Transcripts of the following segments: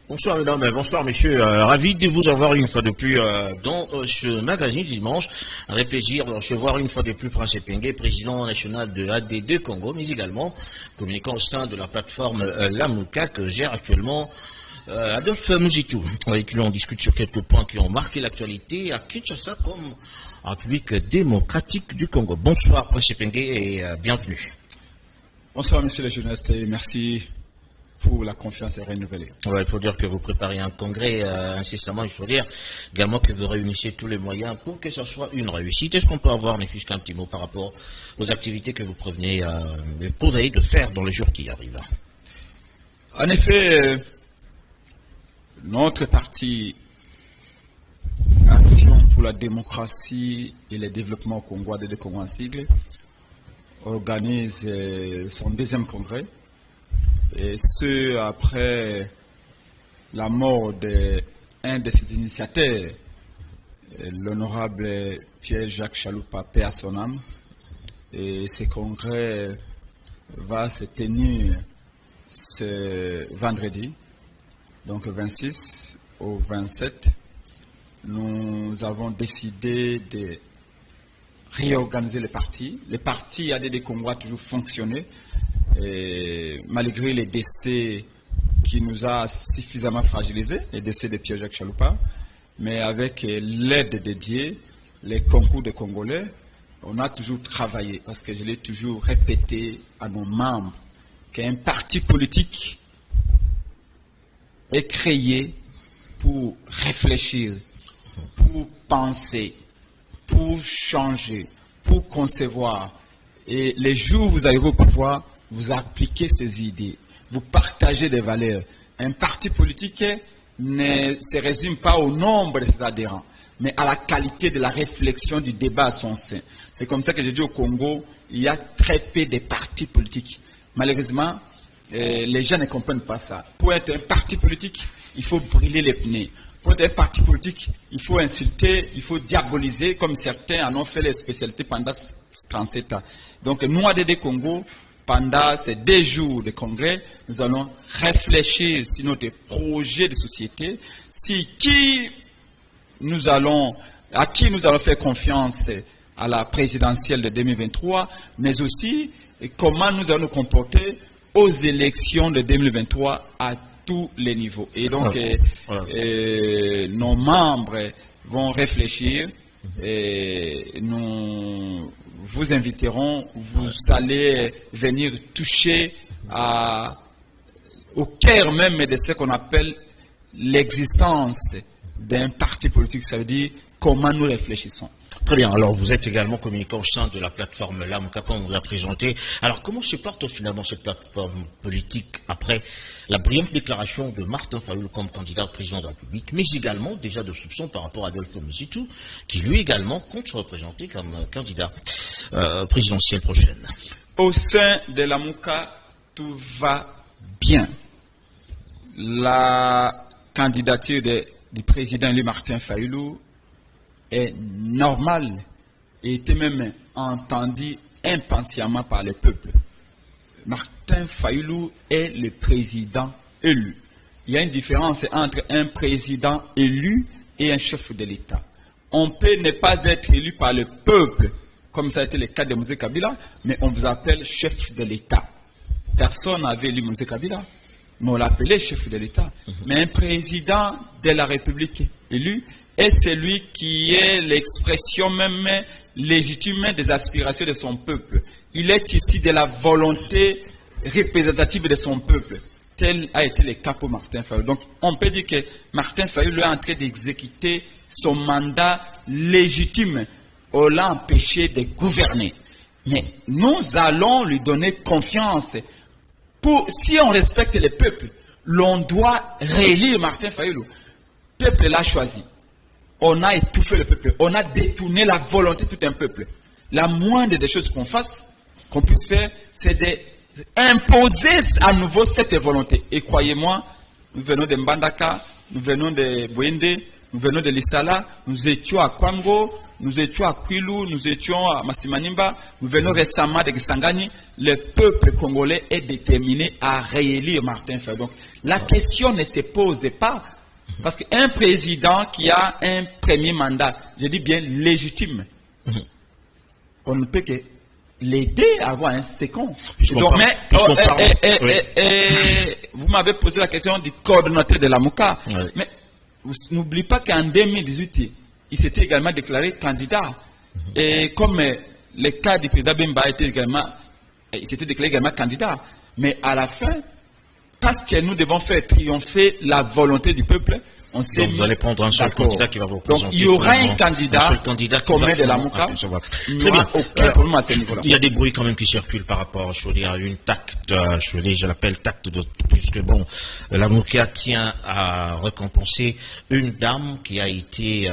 Bonsoir mesdames, bonsoir messieurs, ravi de vous avoir une fois de plus dans ce magazine dimanche. Avec plaisir de recevoir une fois de plus Prince Epenge, président national de l'AD2 Congo, mais également communicant au sein de la plateforme Lamuka que gère actuellement Adolphe Muzitu, avec qui on discute sur quelques points qui ont marqué l'actualité à Kinshasa comme en République démocratique du Congo. Bonsoir Prince Epenge et bienvenue. Bonsoir monsieur le journaliste et merci pour la confiance renouvelée. Ouais, il faut dire que vous préparez un congrès incessamment, il faut dire également que vous réunissez tous les moyens pour que ce soit une réussite. Est-ce qu'on peut avoir, ne fût-ce qu'un petit mot par rapport aux activités que vous prévenez de faire dans les jours qui arrivent? En effet, notre parti Action pour la démocratie et le développement au Congo, AD2 Congo en sigle, organise son deuxième congrès. Et ce, après la mort d'un de ses initiateurs, l'honorable Pierre-Jacques Chaloupa, paix à son âme. Et ce congrès va se tenir ce vendredi, donc 26 au 27. Nous avons décidé de réorganiser les partis. Les partis AD2 Congo a toujours fonctionné. Et malgré les décès qui nous a suffisamment fragilisés, les décès de Pierre-Jacques Chaloupa, mais avec l'aide dédiée, les concours de Congolais, on a toujours travaillé, parce que je l'ai toujours répété à nos membres, qu'un parti politique est créé pour réfléchir, pour penser, pour changer, pour concevoir. Et les jours où vous arrivez au pouvoir, vous appliquez ces idées, vous partagez des valeurs. Un parti politique ne se résume pas au nombre de ses adhérents, mais à la qualité de la réflexion du débat à son sein. C'est comme ça que je dis au Congo, il y a très peu de partis politiques. Malheureusement, les gens ne comprennent pas ça. Pour être un parti politique, il faut brûler les pneus. Pour être un parti politique, il faut insulter, il faut diaboliser, comme certains en ont fait les spécialités pendant 37 ans. Donc nous, AD2 Congo, pendant ces 2 jours de congrès, nous allons réfléchir sur notre projet de société, à qui nous allons faire confiance à la présidentielle de 2023, mais aussi comment nous allons nous comporter aux élections de 2023 à tous les niveaux. Et donc, nos membres vont réfléchir et nous vous inviterons, vous allez venir toucher au cœur même de ce qu'on appelle l'existence d'un parti politique, ça veut dire comment nous réfléchissons. Très bien, alors vous êtes également communicant au sein de la plateforme Lamuka, on vous a présenté. Alors comment se porte finalement cette plateforme politique après la brillante déclaration de Martin Fayulu comme candidat au président de la République, mais également déjà de soupçons par rapport à Adolphe Muzitu, qui lui également compte se représenter comme candidat présidentiel prochaine? Au sein de Lamuka, tout va bien. La candidature du président élu Martin Fayulu est normale et était même entendue impatiemment par le peuple. Martin Fayulu est le président élu. Il y a une différence entre un président élu et un chef de l'État. On peut ne pas être élu par le peuple, comme ça a été le cas de Moïse Kabila, mais on vous appelle chef de l'État. Personne n'avait élu Moïse Kabila, mais on l'appelait chef de l'État. Mais un président de la République élu est celui qui est l'expression même légitime des aspirations de son peuple. Il est ici de la volonté représentative de son peuple. Tel a été le cas pour Martin Fayulu. Donc on peut dire que Martin Fayulu est en train d'exécuter son mandat légitime. On l'a empêché de gouverner. Mais nous allons lui donner confiance. Si on respecte le peuple, l'on doit réélire Martin Fayulu. Le peuple l'a choisi. On a étouffé le peuple. On a détourné la volonté de tout un peuple. La moindre des choses qu'on puisse faire, c'est d'imposer à nouveau cette volonté. Et croyez-moi, nous venons de Mbandaka, nous venons de Bouende, nous venons de Lissala, nous étions à Kwango, nous étions à Kwilu, nous étions à Masimanimba, nous venons récemment de Kisangani. Le peuple congolais est déterminé à réélire Martin Fayulu. Donc, la question ne se pose pas. Parce qu'un président qui a un premier mandat, je dis bien légitime, on ne peut que l'aider à avoir un second. Donc, vous m'avez posé la question du coordonnateur de la MOUCA. Oui. Mais n'oubliez pas qu'en 2018, il s'était également déclaré candidat. Et comme le cas du président Bemba a été également, il s'était déclaré également candidat. Mais à la fin, parce que nous devons faire triompher la volonté du peuple, on s'est donc vous allez prendre un seul candidat qui va vous présenter. Donc il y aura un candidat commun de la MOUCA. Très bien. Aucun problème à ce niveau-là. Il y a des bruits quand même qui circulent par rapport, je veux dire, à une tacte, je l'appelle tacte, puisque bon, la MOUCA tient à récompenser une dame qui a été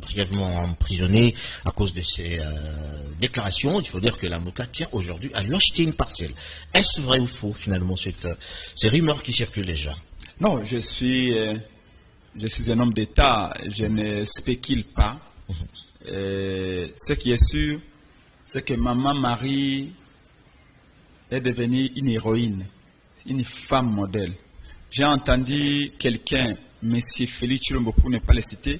brièvement emprisonnée à cause de ses déclarations. Il faut dire que la MOUCA tient aujourd'hui à lui acheter une parcelle. Est-ce vrai ou faux, finalement, ces rumeurs qui circulent déjà? Non, je suis un homme d'État, je ne spécule pas. Ce qui est sûr, c'est que Maman Marie est devenue une héroïne, une femme modèle. J'ai entendu quelqu'un, M. Félix Tshilombo, pour ne pas le citer,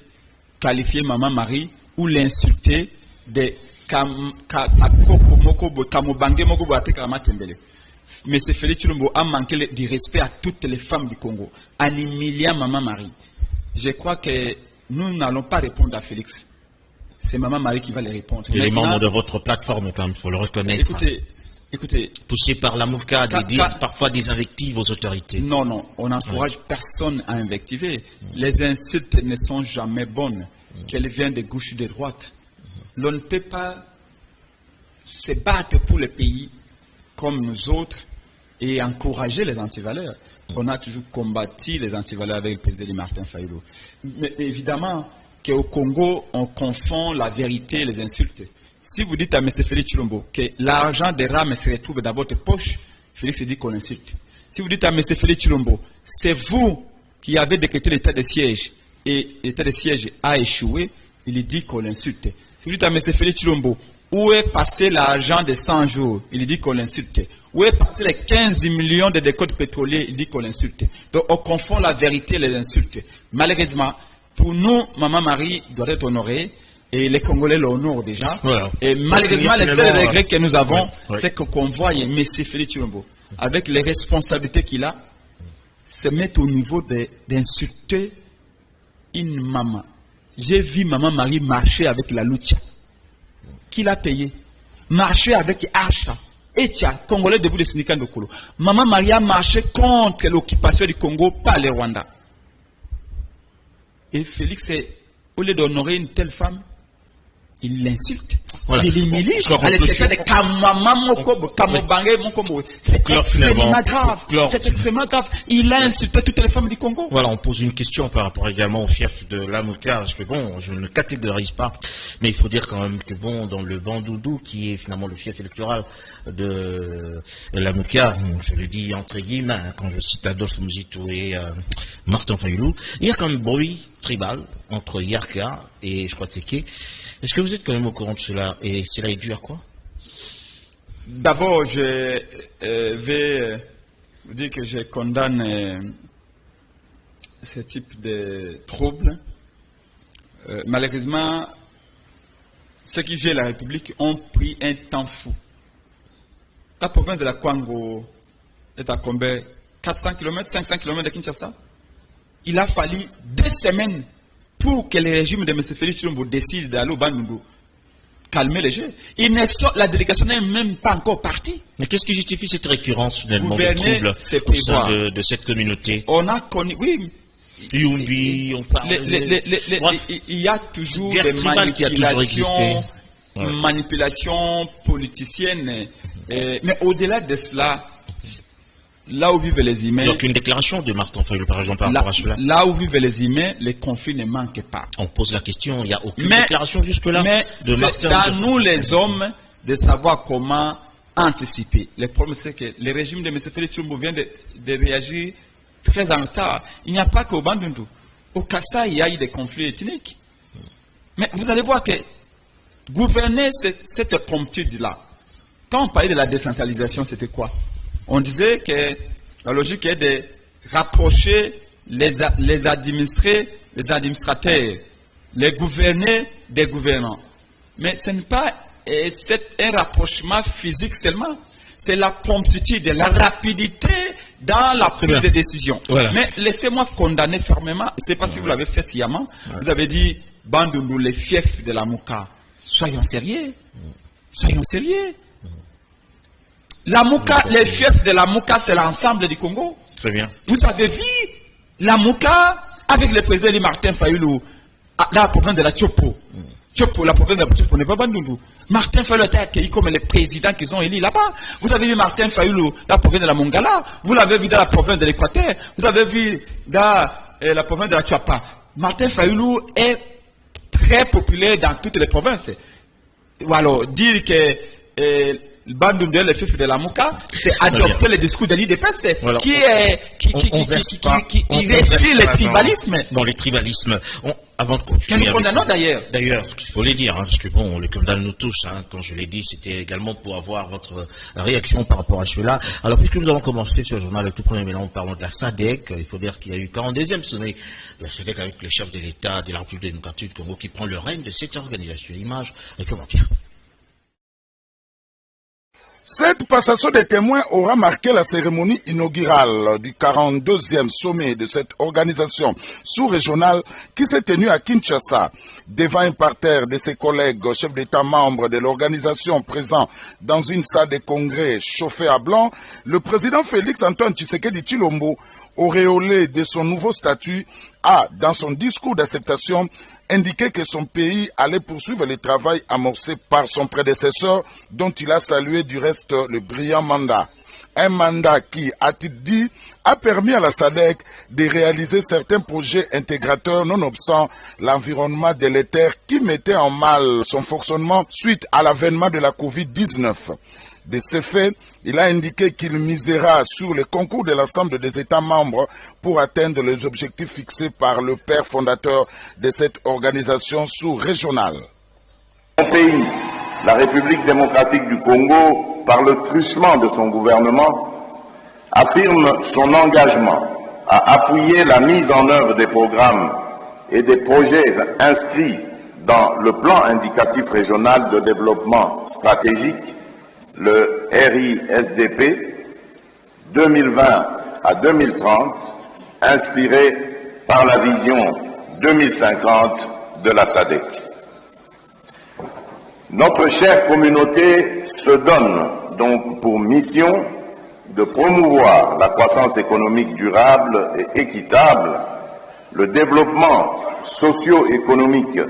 qualifier Maman Marie ou l'insulter de M. Félix Tshilombo a manqué du respect à toutes les femmes du Congo, en humiliant Maman Marie. Je crois que nous n'allons pas répondre à Félix. C'est Maman Marie qui va les répondre. Et les membres de votre plateforme, quand même, il faut le reconnaître. Écoutez. Poussé par la MOUCA, dire parfois des invectives aux autorités. Non, on n'encourage personne à invectiver. Les insultes ne sont jamais bonnes, qu'elles viennent de gauche ou de droite. L'on ne peut pas se battre pour le pays comme nous autres et encourager les antivaleurs. On a toujours combattu les antivaleurs avec le président Martin Fayulu. Mais évidemment qu'au Congo, on confond la vérité et les insultes. Si vous dites à M. Félix Tshilombo que l'argent des rames se retrouve dans votre poche, Félix dit qu'on insulte. Si vous dites à M. Félix Tshilombo, c'est vous qui avez décrété l'état de siège et l'état de siège a échoué, il dit qu'on l'insulte. Si vous dites à M. Félix Tshilombo, où est passé l'argent de 100 jours, il dit qu'on l'insulte. Où est passé les 15 millions de décotes pétroliers, il dit qu'on l'insulte. Donc on confond la vérité et les insultes. Malheureusement, pour nous, Maman Marie doit être honorée. Et les Congolais l'honorent déjà. Voilà. Et malheureusement, les seuls regrets que nous avons, c'est qu'on voit M. Félix Tshilombo, avec les responsabilités qu'il a, se mettre au niveau d'insulter une maman. J'ai vu Maman Marie marcher avec la Lucha. Qui l'a payé? Marcher avec Acha. Etia, Congolais debout des syndicats de Kolo. Maman Marie a marché contre l'occupation du Congo par les Rwandais. Et Félix, au lieu d'honorer une telle femme, il l'insulte. Voilà. Il l'humilie. C'est extrêmement grave. C'est extrêmement grave. Il a insulté toutes les femmes du Congo. Voilà, on pose une question par rapport également au fief de la MOUCA, parce que bon, je ne catégorise pas, mais il faut dire quand même que bon, dans le Bandundu, qui est finalement le fief électoral de la MOUCA, je le dis entre guillemets, quand je cite Adolphe Muzitu et Martin Fayulu, il y a quand même bruit tribal entre Yarka et je crois Tseke. Est-ce que vous êtes quand même au courant de cela? Et cela est dû à quoi? D'abord, je vais vous dire que je condamne ce type de troubles. Malheureusement, ceux qui gèrent la République ont pris un temps fou. La province de la Kwango est à combien? 400 km, 500 km de Kinshasa. Il a fallu 2 semaines pour que le régime de M. Félix Tshilombo décide d'aller au Bandundu, calmer les jeux. La délégation n'est même pas encore partie. Mais qu'est-ce qui justifie cette récurrence finalement de troubles au sein de cette communauté? On a connu, oui. Yumbi, on parle il y a toujours des manipulations politiciennes. Mais au-delà de cela, là où vivent les humains... Donc une déclaration de Martin Fayulu par exemple par rapport à cela. Là où vivent les humains, les conflits ne manquent pas. On pose la question, il n'y a aucune déclaration jusque-là de Martin. C'est à nous les hommes de savoir comment anticiper. Le problème c'est que le régime de M. Félix Tshilombo vient de réagir très en retard. Il n'y a pas qu'au Bandundu. Au Kassai, il y a eu des conflits ethniques. Mais vous allez voir que gouverner, c'est cette promptitude-là. Quand on parlait de la décentralisation, c'était quoi? On disait que la logique est de rapprocher les administrés, les administrateurs, les gouvernés des gouvernants. Mais ce n'est pas un rapprochement physique seulement. C'est la promptitude, la rapidité dans la prise de décision. Voilà. Mais laissez-moi condamner fermement, je ne sais pas si vous l'avez fait sciemment, vous avez dit, Bandundu, les fiefs de la Mouka. Soyons sérieux. Soyons sérieux. La Mouka, les fiefs de la Mouka, c'est l'ensemble du Congo. Très bien. Vous avez vu la Mouka avec le président Martin Fayulu, la province de la Tchopo. Tchopo, la province de la Tchopo n'est pas Bandundu. Martin Fayulu a été accueilli comme les présidents qu'ils ont élus là-bas. Vous avez vu Martin Fayulu dans la province de la Mongala. Vous l'avez vu dans la province de l'Équateur. Vous avez vu dans la province de la Tchapa. Martin Fayulu est très populaire dans toutes les provinces. Ou alors, dire que Bandundu, le fief de la Mouka, c'est adopter le discours de l'IDPS qui respire le tribalisme. Dans les tribalismes. Avant de continuer. Que nous condamnons d'ailleurs. D'ailleurs, il faut les dire, parce que bon, on les condamne nous tous, quand je l'ai dit, c'était également pour avoir votre réaction par rapport à cela. Alors, puisque nous avons commencé ce journal, le tout premier mélange, parlons de la SADC, il faut dire qu'il y a eu 42e sommet de la SADC avec le chef de l'État de la République démocratique du Congo qui prend le règne de cette organisation. Image et commentaires. Cette passation des témoins aura marqué la cérémonie inaugurale du 42e sommet de cette organisation sous-régionale qui s'est tenue à Kinshasa. Devant un parterre de ses collègues chefs d'État membres de l'organisation présents dans une salle de congrès chauffée à blanc, le président Félix Antoine Tshisekedi Tshilombo, auréolé de son nouveau statut, a, dans son discours d'acceptation, indiqué que son pays allait poursuivre le travail amorcé par son prédécesseur, dont il a salué du reste le brillant mandat. Un mandat qui, a-t-il dit, a permis à la SADC de réaliser certains projets intégrateurs nonobstant l'environnement délétère qui mettait en mal son fonctionnement suite à l'avènement de la Covid-19. De ces faits, il a indiqué qu'il misera sur le concours de l'ensemble des États membres pour atteindre les objectifs fixés par le père fondateur de cette organisation sous-régionale. Mon pays, la République démocratique du Congo, par le truchement de son gouvernement, affirme son engagement à appuyer la mise en œuvre des programmes et des projets inscrits dans le plan indicatif régional de développement stratégique, le RISDP 2020 à 2030, inspiré par la vision 2050 de la SADC. Notre chère communauté se donne donc pour mission de promouvoir la croissance économique durable et équitable, le développement socio-économique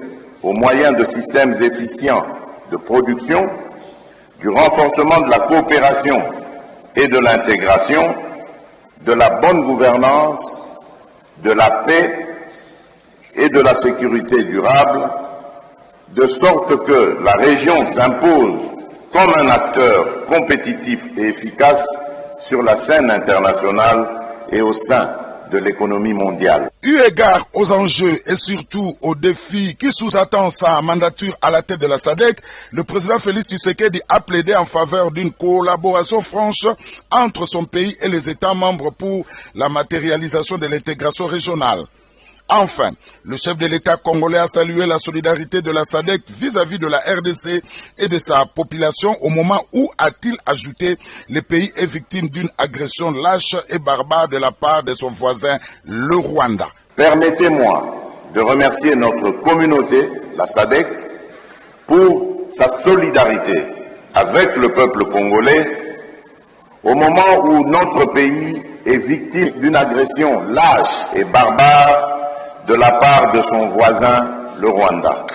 au moyen de systèmes efficients de production, du renforcement de la coopération et de l'intégration, de la bonne gouvernance, de la paix et de la sécurité durable, de sorte que la région s'impose comme un acteur compétitif et efficace sur la scène internationale et au sein de l'économie mondiale. Eu égard aux enjeux et surtout aux défis qui sous-attendent sa mandature à la tête de la SADC, le président Félix Tshisekedi a plaidé en faveur d'une collaboration franche entre son pays et les États membres pour la matérialisation de l'intégration régionale. Enfin, le chef de l'État congolais a salué la solidarité de la SADC vis-à-vis de la RDC et de sa population au moment où, a-t-il ajouté, le pays est victime d'une agression lâche et barbare de la part de son voisin, le Rwanda. Permettez-moi de remercier notre communauté, la SADC, pour sa solidarité avec le peuple congolais au moment où notre pays est victime d'une agression lâche et barbare de la part de son voisin, le Rwanda.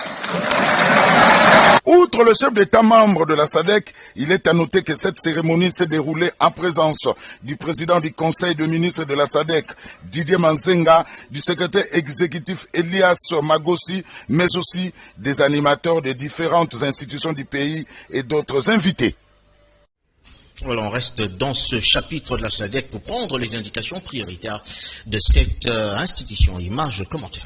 Outre le chef d'État membre de la SADC, il est à noter que cette cérémonie s'est déroulée en présence du président du Conseil de ministres de la SADC, Didier Manzenga, du secrétaire exécutif Elias Magossi, mais aussi des animateurs de différentes institutions du pays et d'autres invités. Voilà, on reste dans ce chapitre de la SADC pour prendre les indications prioritaires de cette institution. Image, commentaire.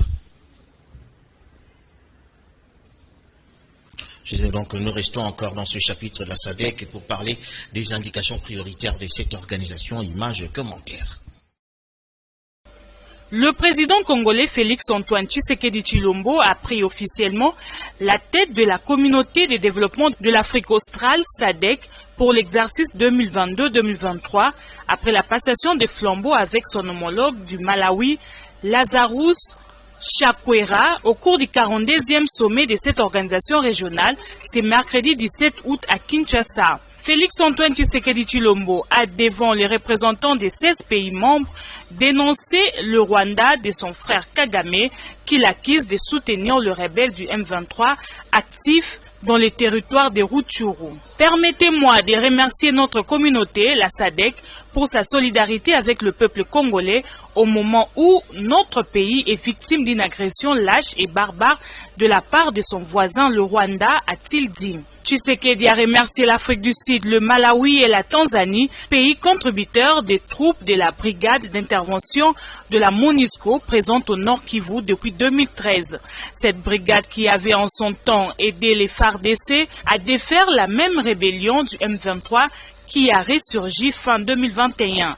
Donc nous restons encore dans ce chapitre de la SADC pour parler des indications prioritaires de cette organisation. Images, commentaires. Le président congolais Félix-Antoine Tshisekedi Tshilombo a pris officiellement la tête de la communauté de développement de l'Afrique australe SADC pour l'exercice 2022-2023 après la passation des flambeaux avec son homologue du Malawi, Lazarus Chakwera, au cours du 42e sommet de cette organisation régionale, c'est mercredi 17 août à Kinshasa. Félix-Antoine Tshisekedi Tshilombo a, devant les représentants des 16 pays membres, dénoncé le Rwanda de son frère Kagame qui l'accuse de soutenir le rebelle du M23 actif dans les territoires de Rutshuru. Permettez-moi de remercier notre communauté, la SADC, pour sa solidarité avec le peuple congolais au moment où notre pays est victime d'une agression lâche et barbare de la part de son voisin le Rwanda, a-t-il dit. Tshisekedi a remercié l'Afrique du Sud, le Malawi et la Tanzanie, pays contributeurs des troupes de la brigade d'intervention de la MONUSCO présente au Nord Kivu depuis 2013. Cette brigade qui avait en son temps aidé les FARDC à défaire la même rébellion du M23 qui a ressurgi fin 2021.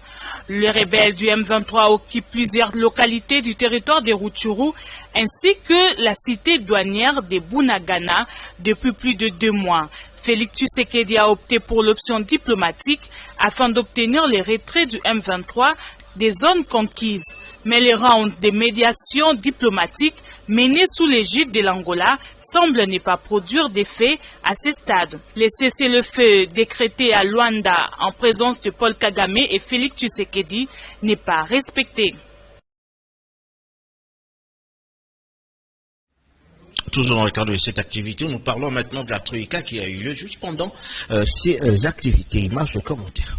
Les rebelles du M23 occupent plusieurs localités du territoire de Rutshuru ainsi que la cité douanière de Bunagana depuis plus de 2 mois. Félix Tshisekedi a opté pour l'option diplomatique afin d'obtenir le retrait du M23 des zones conquises. Mais les rounds de médiation diplomatique menés sous l'égide de l'Angola semblent ne pas produire d'effet à ce stade. Le cessez-le-feu décrété à Luanda en présence de Paul Kagame et Félix Tshisekedi n'est pas respecté. Toujours dans le cadre de cette activité, nous parlons maintenant de la Troïka qui a eu lieu juste pendant ces activités. Images et commentaires.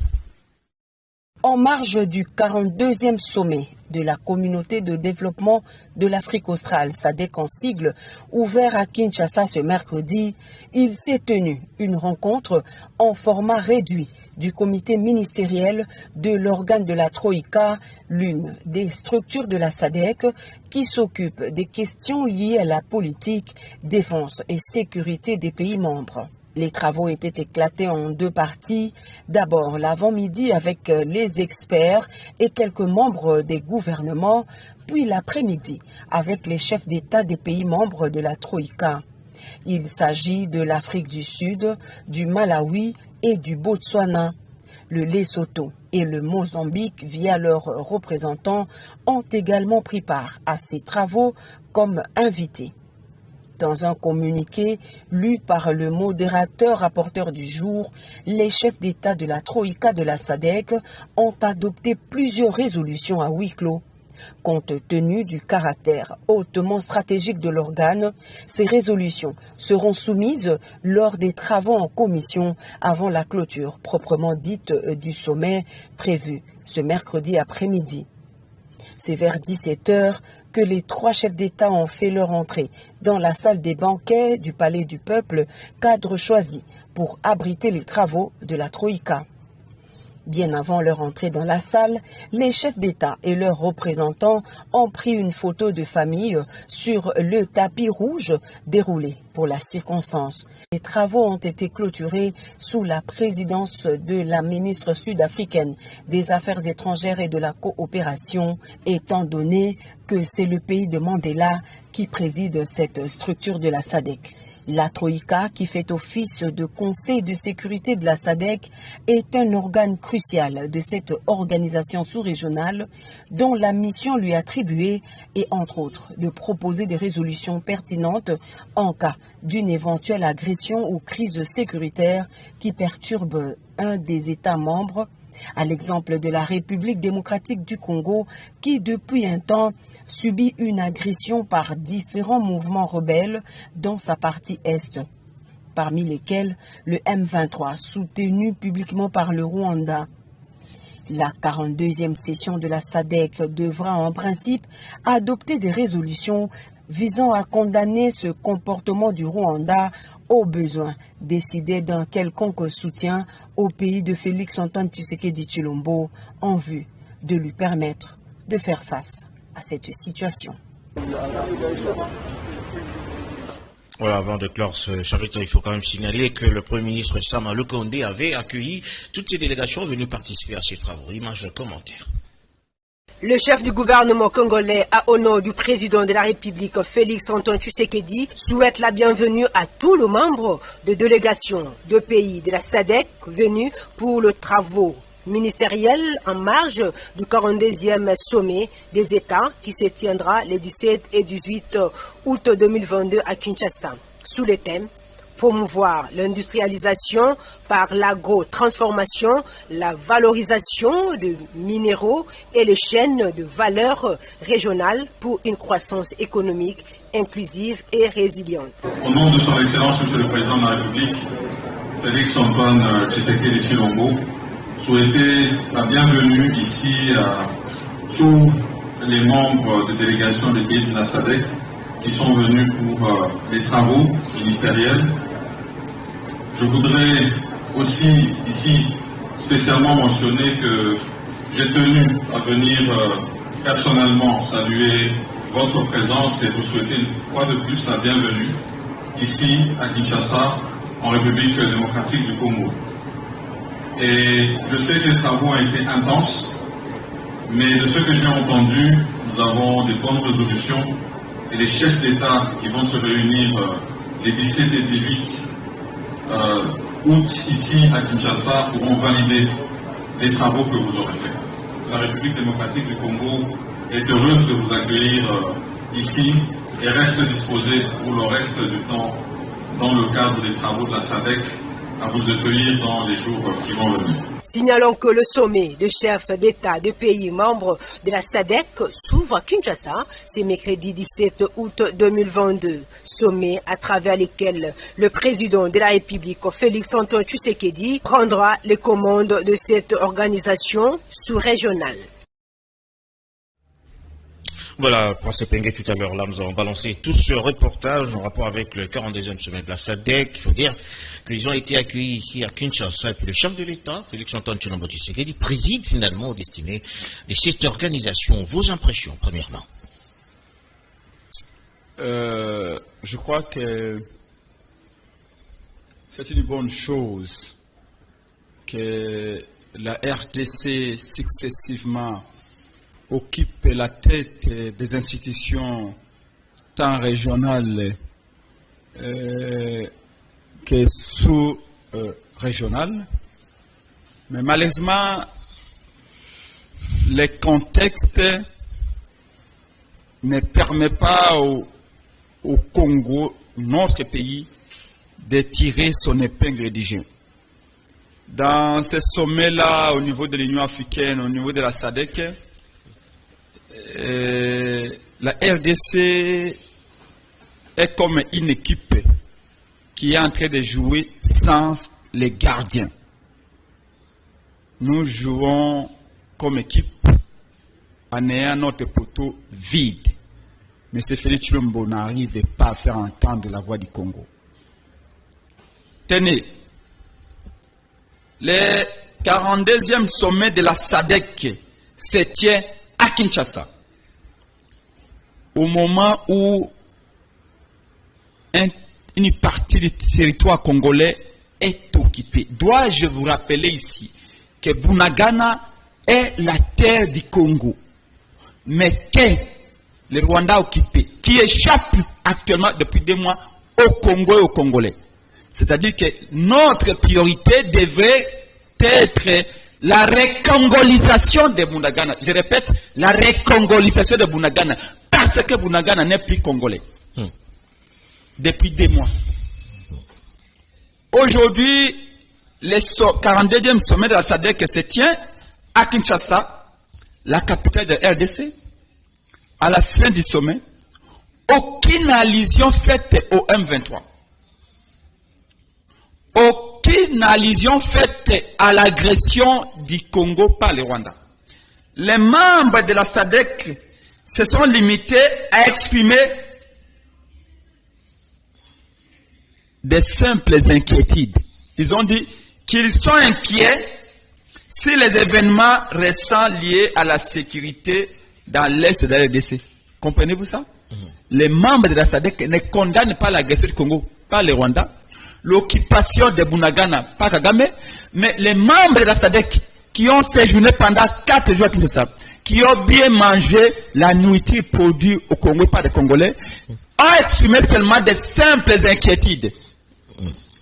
En marge du 42e sommet de la communauté de développement de l'Afrique australe, SADC en sigle, ouvert à Kinshasa ce mercredi, il s'est tenu une rencontre en format réduit du comité ministériel de l'organe de la Troïka, l'une des structures de la SADC qui s'occupe des questions liées à la politique, défense et sécurité des pays membres. Les travaux étaient éclatés en 2 parties. D'abord l'avant-midi avec les experts et quelques membres des gouvernements, puis l'après-midi avec les chefs d'État des pays membres de la Troïka. Il s'agit de l'Afrique du Sud, du Malawi et du Botswana. Le Lesotho et le Mozambique, via leurs représentants, ont également pris part à ces travaux comme invités. Dans un communiqué lu par le modérateur rapporteur du jour, les chefs d'État de la Troïka de la SADC ont adopté plusieurs résolutions à huis clos. Compte tenu du caractère hautement stratégique de l'organe, ces résolutions seront soumises lors des travaux en commission avant la clôture proprement dite du sommet prévu ce mercredi après-midi. C'est vers 17 h que les 3 chefs d'État ont fait leur entrée dans la salle des banquets du Palais du Peuple, cadre choisi pour abriter les travaux de la Troïka. Bien avant leur entrée dans la salle, les chefs d'État et leurs représentants ont pris une photo de famille sur le tapis rouge déroulé pour la circonstance. Les travaux ont été clôturés sous la présidence de la ministre sud-africaine des Affaires étrangères et de la coopération, étant donné que c'est le pays de Mandela qui préside cette structure de la SADC. La Troïka, qui fait office de conseil de sécurité de la SADC, est un organe crucial de cette organisation sous-régionale dont la mission lui attribuée est entre autres de proposer des résolutions pertinentes en cas d'une éventuelle agression ou crise sécuritaire qui perturbe un des États membres, à l'exemple de la République démocratique du Congo qui depuis un temps subit une agression par différents mouvements rebelles dans sa partie est, parmi lesquels le M23 soutenu publiquement par le Rwanda. La 42e session de la SADC devra en principe adopter des résolutions visant à condamner ce comportement du Rwanda, au besoin décider d'un quelconque soutien au pays de Félix-Antoine Tshisekedi Tshilombo en vue de lui permettre de faire face à cette situation. Voilà, avant de clore ce chapitre, il faut quand même signaler que le Premier ministre Sama Lukonde avait accueilli toutes ces délégations venues participer à ces travaux. Image commentaire. Le chef du gouvernement congolais, au nom du président de la République, Félix Antoine Tshisekedi, souhaite la bienvenue à tous les membres de délégations de pays de la SADC venus pour le travaux ministériel en marge du 42e sommet des États qui se tiendra les 17 et 18 août 2022 à Kinshasa, sous le thème promouvoir l'industrialisation par l'agro-transformation, la valorisation des minéraux et les chaînes de valeur régionales pour une croissance économique inclusive et résiliente. Au nom de son Excellence, Monsieur le Président de la République, Félix Antoine Tshisekedi Tshilombo, souhaiter la bienvenue ici à tous les membres de délégation des pays de la SADC qui sont venus pour les travaux ministériels. Je voudrais aussi ici spécialement mentionner que j'ai tenu à venir personnellement saluer votre présence et vous souhaiter une fois de plus la bienvenue ici à Kinshasa, en République démocratique du Congo. Et je sais que les travaux ont été intenses, mais de ce que j'ai entendu, nous avons des bonnes résolutions et les chefs d'État qui vont se réunir les 17 et 18 août ici à Kinshasa pourront valider les travaux que vous aurez faits. La République démocratique du Congo est heureuse de vous accueillir ici et reste disposée pour le reste du temps dans le cadre des travaux de la SADC à vous accueillir dans les jours qui vont venir. Signalons que le sommet de chefs d'État de pays membres de la SADC s'ouvre à Kinshasa ce mercredi 17 août 2022. Sommet à travers lequel le président de la République, Félix Antoine Tshisekedi, prendra les commandes de cette organisation sous-régionale. Voilà, Prince Penge, tout à l'heure, là, nous avons balancé tout ce reportage en rapport avec le 42e sommet de la SADC. Il faut dire qu'ils ont été accueillis ici à Kinshasa. Et puis le chef de l'État, Félix Antoine Tshilombo Tshisekedi, préside finalement aux destinées de cette organisation. Vos impressions, premièrement? Je crois que c'est une bonne chose que la RDC successivement occupe la tête des institutions tant régionales que sous-régionales. Mais malheureusement, le contexte ne permet pas au Congo, notre pays, de tirer son épingle du jeu. Dans ce sommet-là, au niveau de l'Union africaine, au niveau de la SADC, la RDC est comme une équipe qui est en train de jouer sans les gardiens. Nous jouons comme équipe en ayant notre poteau vide. Mais ce Félix Tshilombo n'arrive pas à faire entendre la voix du Congo. Tenez, le 42e sommet de la SADC se tient à Kinshasa, au moment où une partie du territoire congolais est occupée. Dois-je vous rappeler ici que Bunagana est la terre du Congo, mais que le Rwanda a occupé, qui échappe actuellement depuis 2 mois au Congo et aux Congolais. C'est-à-dire que notre priorité devrait être la recongolisation de Bunagana. Je répète, la recongolisation de Bunagana. Parce que Bunagana n'est plus congolais. Depuis 2 mois. Aujourd'hui, le 42e sommet de la SADC se tient à Kinshasa, la capitale de RDC. À la fin du sommet, aucune allusion faite au M23. Aucune allusion faite à l'agression du Congo par le Rwanda. Les membres de la SADC se sont limités à exprimer des simples inquiétudes. Ils ont dit qu'ils sont inquiets si les événements récents liés à la sécurité dans l'est de la RDC. Comprenez-vous ça? Les membres de la SADC ne condamnent pas l'agression du Congo par le Rwanda, l'occupation de Bunagana par Kagame, mais les membres de la SADC qui ont séjourné pendant 4 jours à Kinshasa, qui ont bien mangé la nourriture produite au Congo par les Congolais, ont exprimé seulement de simples inquiétudes.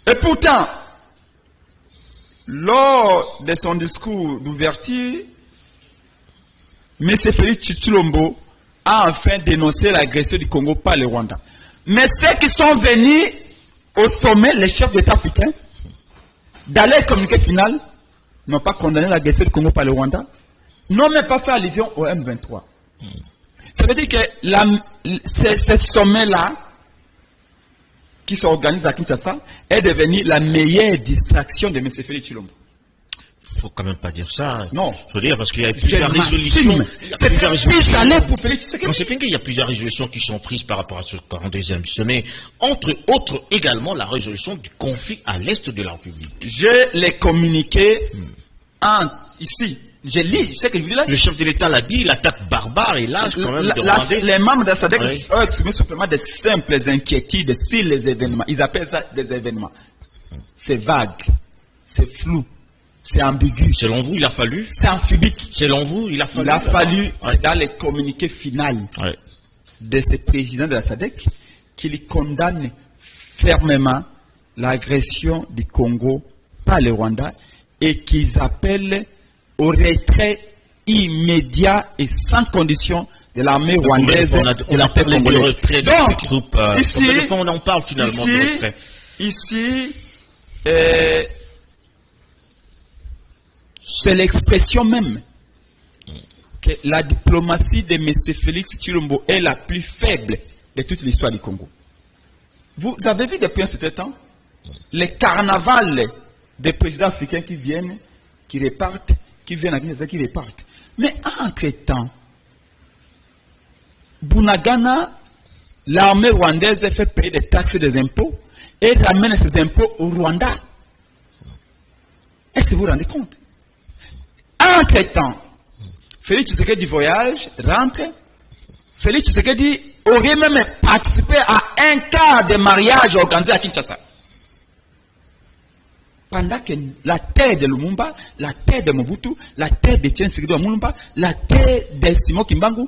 Et pourtant, lors de son discours d'ouverture, M. Félix Tshilombo a enfin dénoncé l'agression du Congo par le Rwanda. Mais ceux qui sont venus au sommet, les chefs d'État africains, dans leur communiqué final, n'ont pas condamné l'agression du Congo par le Rwanda, n'ont même pas fait allusion au M23. Ça veut dire que ce sommet-là, qui s'organise à Kinshasa, est devenu la meilleure distraction de M. Félix Tshilombo. Il ne faut quand même pas dire ça. Non. Il faut dire parce qu'il y a plusieurs résolutions. C'est très salé pour Félix Tshisekedi. Il y a plusieurs résolutions qui sont prises par rapport à ce 42e sommet. Entre autres, également la résolution du conflit à l'est de la République. Je l'ai communiqué ici. Je lis, je sais que je lis là. Le chef de l'État l'a dit, l'attaque barbare est là, quand même demandé. Les membres de la SADC ont exprimé simplement de simples inquiétudes sur les événements. Ils appellent ça des événements. C'est vague, c'est flou, c'est ambigu. Selon vous, il a fallu. C'est amphibique. Selon vous, il a fallu. Il a fallu, dans les communiqués finaux de ce président de la SADC, qu'il condamne fermement l'agression du Congo par le Rwanda et qu'ils appellent au retrait immédiat et sans condition de l'armée rwandaise et la paix congolaise. Donc, ici, on en parle finalement de retrait. Ici, c'est l'expression même que la diplomatie de M. Félix Tshilombo est la plus faible de toute l'histoire du Congo. Vous avez vu depuis un certain temps les carnavals des présidents africains qui viennent, qui repartent, qui viennent à Kinshasa, qui repartent. Mais entre-temps, Bunagana, l'armée rwandaise fait payer des taxes et des impôts et ramène ces impôts au Rwanda. Est-ce que vous vous rendez compte? Entre-temps, Félix Tshisekedi voyage, rentre. Félix Tshisekedi aurait même participé à un quart de mariage organisé à Kinshasa. Pendant que la terre de Lumumba, la terre de Mobutu, la terre de Etienne Tshisekedi Lumumba, la terre de Simon Kimbangu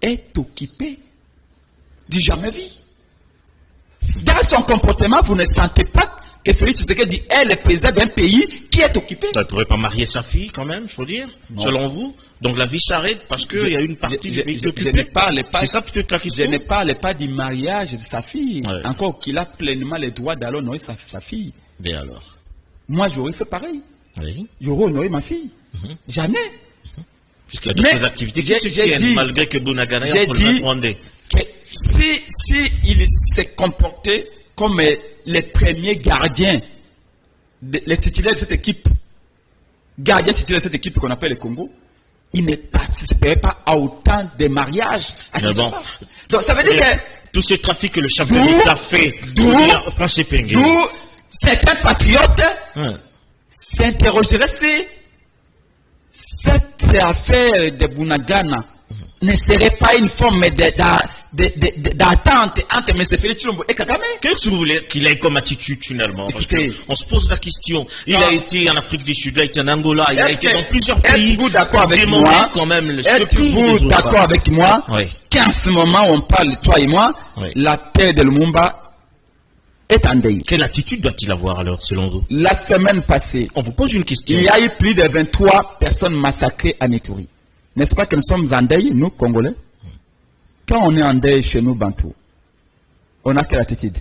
est occupée du jamais vu. Dans son comportement, vous ne sentez pas que Félix Tshisekedi est le président d'un pays qui est occupé. Il ne pourrait pas marier sa fille quand même, il faut dire, selon vous. Donc la vie s'arrête parce qu'il y a une partie du pays occupée. C'est ça peut-être la question. Je ne parle pas du mariage de sa fille. Encore qu'il a pleinement le droit d'aller honorer sa fille. Mais alors? Moi, j'aurais fait pareil. Oui. J'aurais honoré ma fille. Jamais. Puisqu'il y a d'autres activités qui se tiennent, malgré que Bunagana est en Rwandais. Que si il s'est comporté comme les premiers gardiens, les titulaires de cette équipe, gardiens titulaires de cette équipe qu'on appelle le Congo, il ne participerait pas à autant de mariages. Bon. Donc ça veut dire que tout ce trafic que le chef de l'État fait, d'où certains patriotes s'interrogeraient si cette affaire de Bunagana ne serait pas une forme d'attente entre M. Félix Tshilombo et Kagame. Qu'est-ce que vous voulez qu'il ait comme attitude finalement? Parce qu'on se pose la question. Il a été en Afrique du Sud, il a été en Angola, il a été dans plusieurs pays. Êtes-vous d'accord avec moi? Êtes-vous d'accord avec moi qu'en ce moment on parle, toi et moi, la terre de Lumumba est en deuil? Quelle attitude doit-il avoir alors selon vous? La semaine passée, on vous pose une question. Il y a eu plus de 23 personnes massacrées à Ituri. N'est-ce pas que nous sommes en deuil, nous, Congolais? Quand on est en deuil chez nous, Bantou, on a quelle attitude?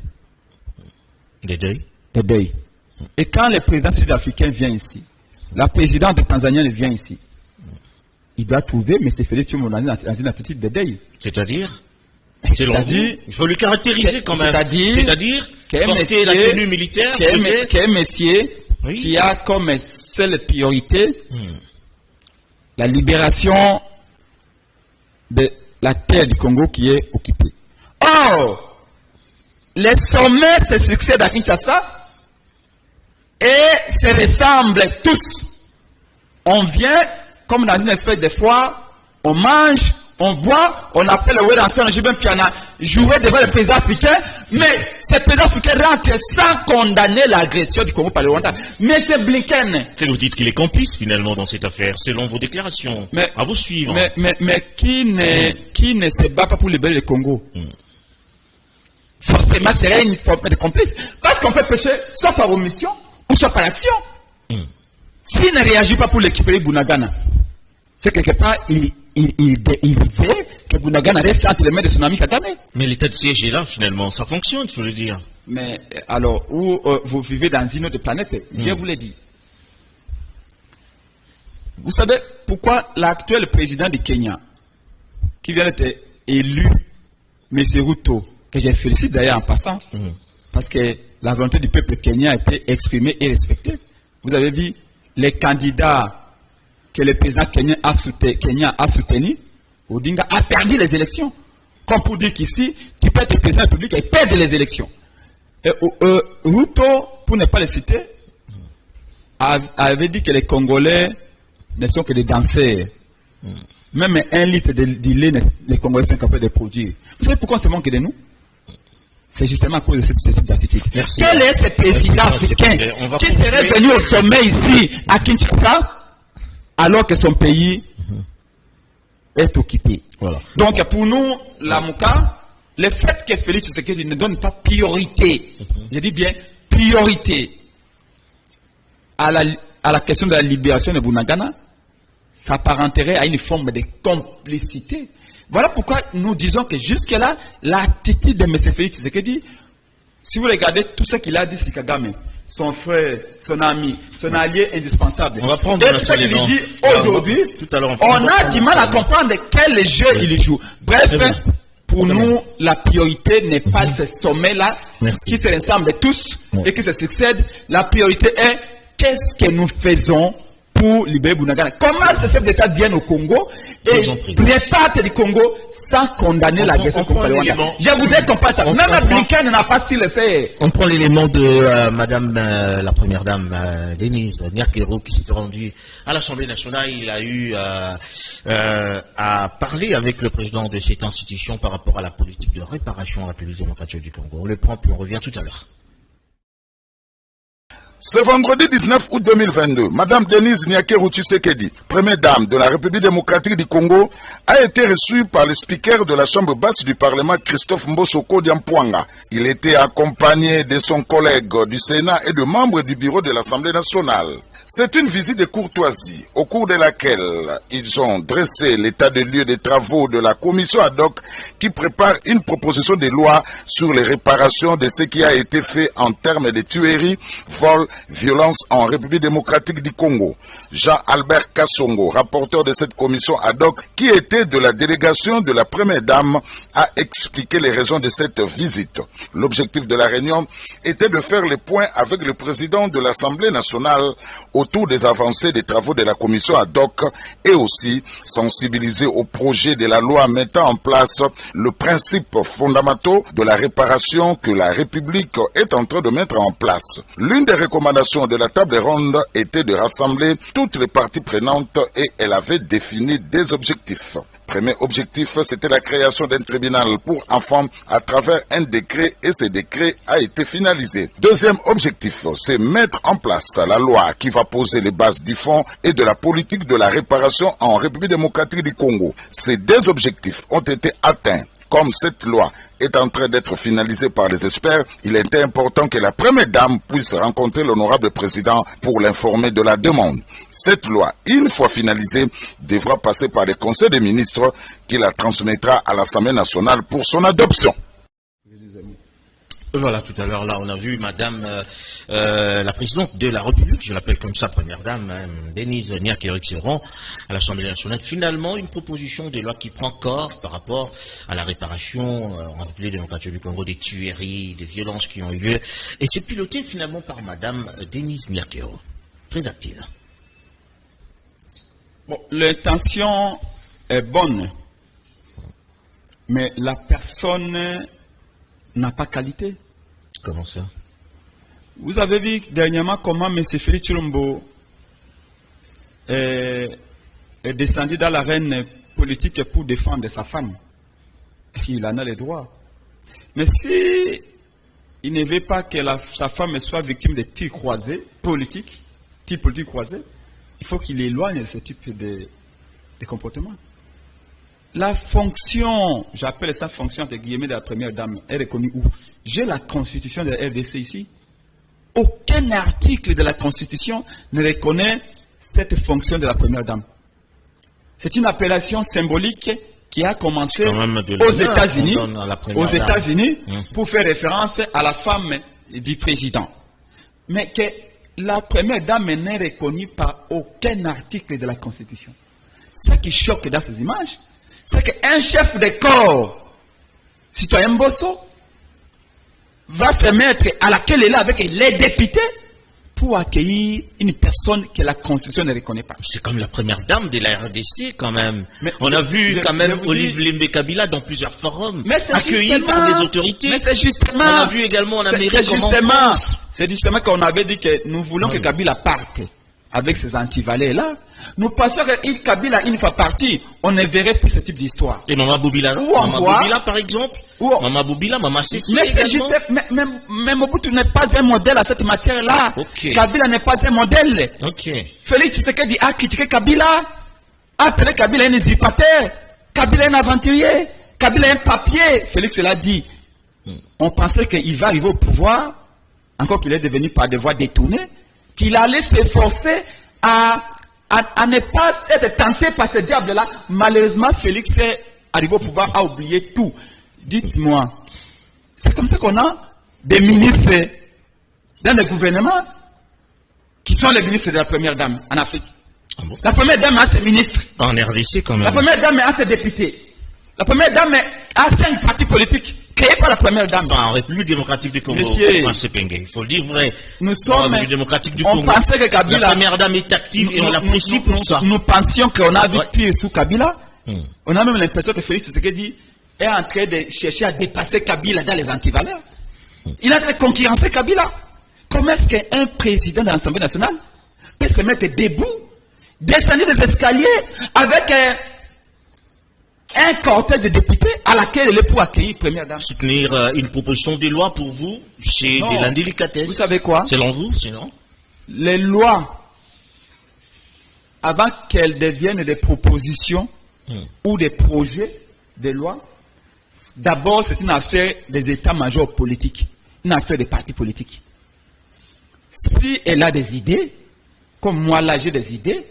De deuil. De deuil. Et quand le président sud-africain vient ici, la présidente tanzanienne vient ici, il doit trouver M. Félix Tshilombo dans une attitude de deuil. C'est-à-dire, il faut le caractériser quand même. C'est-à-dire porter la tenue militaire. Qu'un monsieur qui a comme seule priorité la libération de la terre du Congo qui est occupée. Or, les sommets se succèdent à Kinshasa et se ressemblent tous. On vient comme dans une espèce de foire, on mange, On voit, on appelle le Wéranson, Jibin Piana, jouer devant le président africain, mais ce président africain rentre sans condamner l'agression du Congo par le Rwanda. Mais c'est Blinken. C'est vous dites qu'il est complice finalement dans cette affaire, selon vos déclarations. Mais, à vous suivre. Mais qui ne se bat pas pour libérer le Congo? Forcément, c'est une forme de complice. Parce qu'on peut pécher soit par omission ou soit par action. S'il ne réagit pas pour récupérer Bunagana, c'est quelque part, il veut que Bunagana reste entre les mains de son ami Kagame. Mais l'état de siège est là, finalement. Ça fonctionne, il faut le dire. Mais alors, où vous vivez dans une autre planète, je vous l'ai dit. Vous savez pourquoi l'actuel président du Kenya, qui vient d'être élu, M. Ruto, que je félicite d'ailleurs en passant, parce que la volonté du peuple kenyan a été exprimée et respectée. Vous avez vu les candidats que le président kenyan a soutenu, Odinga a perdu les élections. Comme pour dire qu'ici, tu peux être président de la République et perdre les élections. Et, Ruto, pour ne pas le citer, avait dit que les Congolais ne sont que des danseurs. Même 1 litre de lait, les Congolais sont capables de produire. Vous savez pourquoi on se manque de nous? C'est justement à cause de cette attitude. Quel est ce président africain qui serait venu au sommet ici, à Kinshasa, alors que son pays est occupé? Voilà. Donc pour nous, la Mouka, le fait que Félix Tshisekedi ne donne pas priorité, je dis bien priorité, à la question de la libération de Bunagana, s'apparenterait à une forme de complicité. Voilà pourquoi nous disons que jusque-là, l'attitude de M. Félix Tshisekedi, si vous regardez tout ce qu'il a dit sur Kagame, son frère, son ami, son allié indispensable, on va prendre et tout ce qu'il dit aujourd'hui, on a du mal à comprendre quel jeu il joue. Bref, pour nous, la priorité n'est pas ce sommet-là qui se ressemble tous et qui se succède. La priorité est qu'est-ce que nous faisons pour libérer Bunagana. Comment ces chefs d'État viennent au Congo et préparent du Congo sans condamner l'agression contre le Rwanda? Je voudrais qu'on passe ça. Même Blinken n'a pas su le faire. On prend l'élément de Madame la Première Dame Denise Nyakero qui s'est rendue à l'Assemblée nationale. Il a eu à parler avec le président de cette institution par rapport à la politique de réparation en République démocratique du Congo. On le prend puis on revient tout à l'heure. Ce vendredi 19 août 2022, Madame Denise Nyakero Tshisekedi, première dame de la République démocratique du Congo, a été reçue par le speaker de la Chambre basse du Parlement, Christophe Mbosoko Diampouanga. Il était accompagné de son collègue du Sénat et de membres du bureau de l'Assemblée nationale. C'est une visite de courtoisie au cours de laquelle ils ont dressé l'état de lieu des travaux de la commission ad hoc qui prépare une proposition de loi sur les réparations de ce qui a été fait en termes de tueries, vols, violences en République démocratique du Congo. Jean-Albert Kassongo, rapporteur de cette commission ad hoc qui était de la délégation de la première dame, a expliqué les raisons de cette visite. L'objectif de la réunion était de faire le point avec le président de l'Assemblée nationale autour des avancées des travaux de la commission ad hoc et aussi sensibiliser au projet de la loi mettant en place le principe fondamental de la réparation que la République est en train de mettre en place. L'une des recommandations de la table ronde était de rassembler toutes les parties prenantes et elle avait défini des objectifs. Premier objectif, c'était la création d'un tribunal pour enfants à travers un décret et ce décret a été finalisé. Deuxième objectif, c'est mettre en place la loi qui va poser les bases du fonds et de la politique de la réparation en République démocratique du Congo. Ces deux objectifs ont été atteints. Comme cette loi est en train d'être finalisée par les experts, il était important que la première dame puisse rencontrer l'honorable président pour l'informer de la demande. Cette loi, une fois finalisée, devra passer par le Conseil des ministres qui la transmettra à l'Assemblée nationale pour son adoption. Voilà, tout à l'heure, là, on a vu Madame la présidente de la République, je l'appelle comme ça, première dame, Denise Nyakero à l'Assemblée nationale. Finalement, une proposition de loi qui prend corps par rapport à la réparation en République démocratique du Congo des tueries, des violences qui ont eu lieu. Et c'est piloté finalement par Madame Denise Nyakero. Très active. Bon, l'intention est bonne, mais la personne n'a pas qualité. Comment ça? Vous avez vu dernièrement comment M. Félix Tshisekedi est descendu dans l'arène politique pour défendre sa femme. Il en a les droits. Mais si il ne veut pas que sa femme soit victime de tirs croisés politiques, il faut qu'il éloigne ce type de comportement. La fonction, j'appelle ça fonction entre guillemets de la première dame, est reconnue où? J'ai la constitution de la RDC ici. Aucun article de la constitution ne reconnaît cette fonction de la première dame. C'est une appellation symbolique qui a commencé aux États-Unis pour faire référence à la femme du président. Mais que la première dame n'est reconnue par aucun article de la Constitution. Ce qui choque dans ces images, c'est qu'un chef de corps, citoyen Bosso, va se mettre à laquelle il est là avec les députés pour accueillir une personne que la Constitution ne reconnaît pas. C'est comme la première dame de la RDC quand même. Mais on a vu quand même Olivier Limbe Kabila dans plusieurs forums accueillis par des autorités. Mais c'est justement. On a vu également en Amérique comme en France. C'est justement qu'on avait dit que nous voulons que Kabila parte avec ses antivalets-là. Nous pensons que Kabila, une fois parti, on ne verrait plus ce type d'histoire. Et Maman Boubila, Boubila par exemple. Maman Boubila, Maman Sissi. Mais c'est juste, mais Mobutu n'est pas un modèle à cette matière-là. Kabila n'est pas un modèle. Félix Tshisekedi a critiqué Kabila, a appelé Kabila un usurpateur, Kabila un aventurier, Kabila un papier. Félix l'a dit. On pensait qu'il va arriver au pouvoir, encore qu'il est devenu par des voies détournées, qu'il allait s'efforcer à ne pas être tenté par ce diable-là. Malheureusement, Félix est arrivé au pouvoir à oublier tout. Dites-moi, c'est comme ça qu'on a des ministres dans le gouvernement qui sont les ministres de la première dame en Afrique. Ah bon? La première dame a ses ministres. En RDC quand même. La première dame a ses députés. La première dame a 5 partis politiques créés par la première dame. En République démocratique du Congo, il faut le dire vrai. Nous sommes République démocratique du Congo. On pensait que Kabila, la première dame est active et on l'apprécie pour ça. Nous pensions qu'on a vu pire sous Kabila. On a même l'impression que Félix Tshisekedi est en train de chercher à dépasser Kabila dans les antivaleurs. Il a concurrencé Kabila. Comment est-ce qu'un président de l'Assemblée nationale peut se mettre debout, descendre des escaliers avec un cortège de députés à laquelle il est pour accueillir première dame? Soutenir une proposition de loi pour vous, c'est de l'indélicatesse. Vous savez quoi? Selon vous, sinon? Les lois, avant qu'elles deviennent des propositions ou des projets de loi, d'abord c'est une affaire des états-majors politiques, une affaire des partis politiques. Si elle a des idées, comme moi là j'ai des idées,